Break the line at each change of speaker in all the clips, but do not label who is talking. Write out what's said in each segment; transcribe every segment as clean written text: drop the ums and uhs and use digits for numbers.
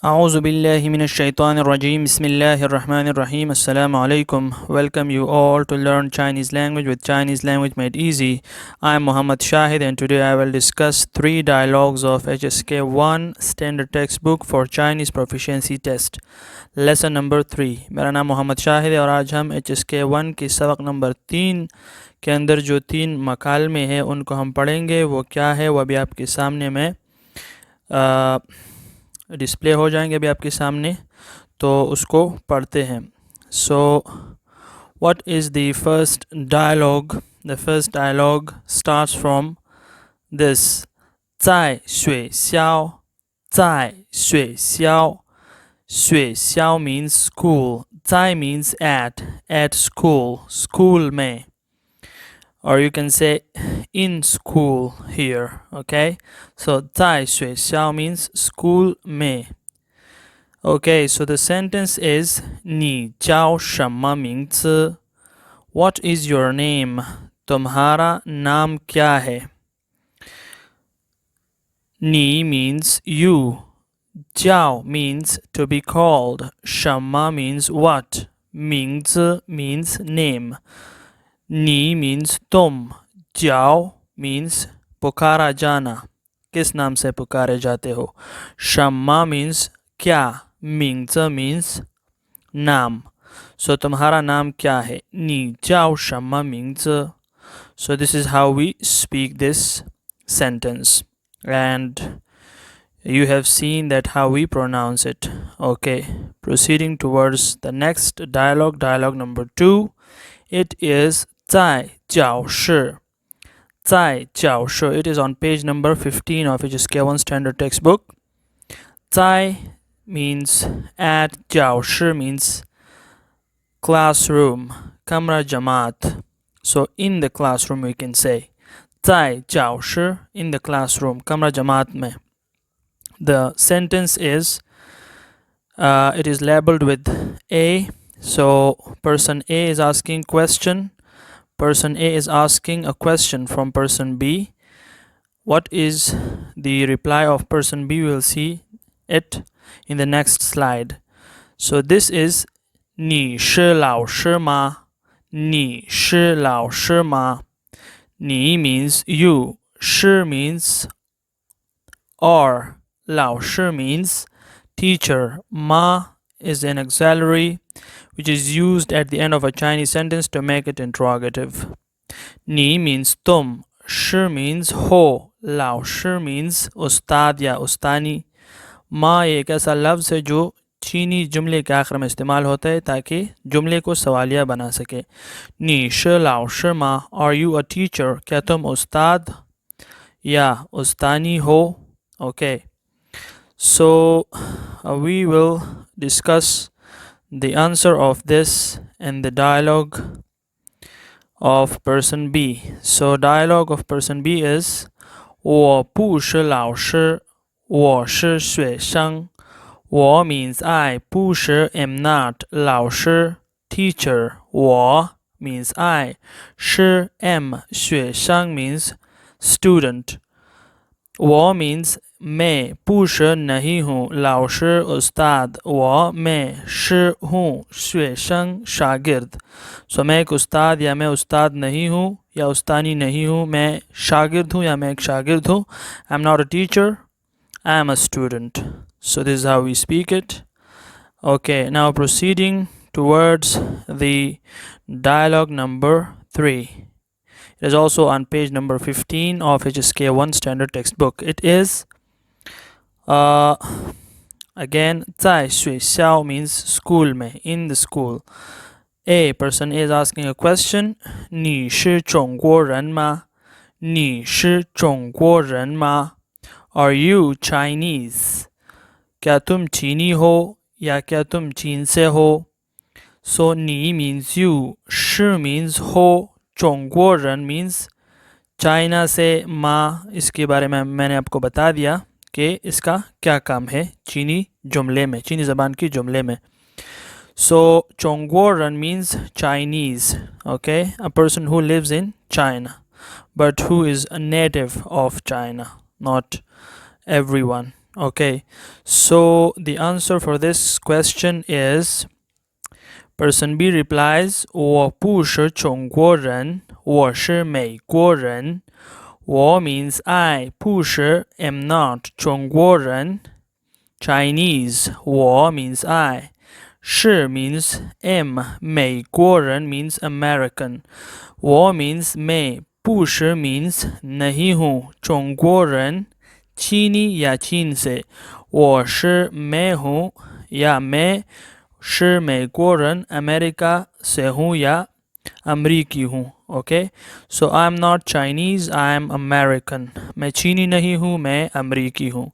A'udhu billahi minash shaitanir rajim. Bismillahir rahmanir rahim. Assalamu Alikum. Welcome you all to learn Chinese language with Chinese language made easy. I am Muhammad Shahid and today I will discuss 3 dialogues of HSK1 standard textbook for Chinese proficiency test. Lesson number 3. मेरा नाम मोहम्मद शाहिद है और आज हम HSK1 के सबक number 3 के अंदर जो 3 मकालमे हैं उनको हम पढ़ेंगे। वो क्या है वो अभी आपके सामने में डिस्प्ले हो जाएंगे अभी आपके सामने, तो उसको पढ़ते हैं। So what is the first dialogue? The first dialogue starts from this: 在学校，在学校。学校 means school, 在 means at school, school में, or you can say in school here, okay? So 在学校 means school में. Okay, so the sentence is 你叫什么名字? What is your name? तुम्हारा नाम क्या है? 你 means you, 叫 means to be called, 什么 means what, 名字 means name, 你 means तुम, 叫 means पुकारा जाना, किस नाम से पुकारे जाते हो, 什么 means क्या, 名字 means नाम. So तुम्हारा नाम क्या है? 你叫什么名字? So this is how we speak this sentence, and you have seen that how we pronounce it. Okay, proceeding towards the next dialogue, dialogue number 2. It is 在教室，在教室. It is on page number 15 of HSK1 standard textbook. 在 means at, 教室 means classroom, kamra jamaat. So in the classroom we can say 在教室, in the classroom, kamra jamaat mein. The sentence is it is labeled with A. So person A is asking question. Person A is asking a question from person B. What is the reply of person B? We will see it in the next slide. So this is 你是老师吗？你是老师吗？你 means you, 是 means or, 老师 means teacher, ma is an auxiliary which is used at the end of a Chinese sentence to make it interrogative. 你 means तुम, 是 means हो, 老师 means उस्ताद या उस्तानी. ma एक ऐसा लफ्ज़ है जो चीनी जुमले के आखिर में इस्तेमाल होता है ताकि जुमले को सवालिया बना सके. 你是老师吗? Are you a teacher? क्या तुम उस्ताद या उस्तानी हो? Okay. So we will discuss the answer of this in the dialogue of person B. So dialogue of person B is 我不是老师，我是学生。我 means I, 不是 am not, 老师 teacher, 我 means I, 是 am, 学生 means student. 我 means मैं, 不是 नहीं हूँ, 老师 उस्ताद, 我 मैं 是 हूँ, 学生 शागिर्द. So मैं एक उस्ताद या मैं उस्ताद नहीं हूँ या उस्तानी नहीं हूँ, मैं शागिर्द हूँ या मैं एक शागिर्द हूँ. I am not a teacher, I am a student. So this is how we speak it. Okay, now proceeding towards the dialogue number 3. It is also on page number 15 of HSK1 standard textbook. It is again 在学校 means school mein, in the school. A person is asking a question. 你是中国人吗？你是中国人吗？ Are you Chinese? क्या तुम चीनी हो या क्या तुम चीन से हो? So 你 means you, 是 means हो, 中国人 means चाइना से, माँ इसके बारे में मैंने आपको बता दिया कि इसका क्या काम है चीनी जुमले में, चीनी ज़बान की जुमले में. So 中国人 means Chinese, okay, a person who lives in China but who is a native of China, not everyone. Okay, so the answer for this question is person B replies 我不是中国人我是美国人我 means I 不是 am not 中国人 Chinese 我 means I 是 means am 美国人 means American 我 means may 不是 means नहीं हूँ 中国人 चीनी या चीन से 我是 मैं हूँ या मैं 是美国人 अमेरिका से हूँ या अमरीकी हूँ okay so I'm not Chinese I'm American मैं चीनी नहीं हूँ मैं अमरीकी हूँ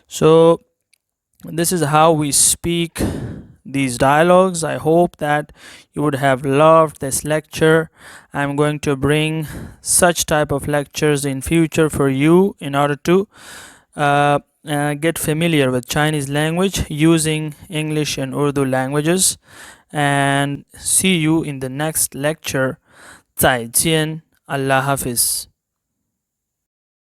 so this is how we speak these dialogues. I hope that you would have loved this lecture. I'm going to bring such type of lectures in future for you in order to get familiar with Chinese language using English and Urdu languages. And see you in the next lecture. 再见, Allah Hafiz.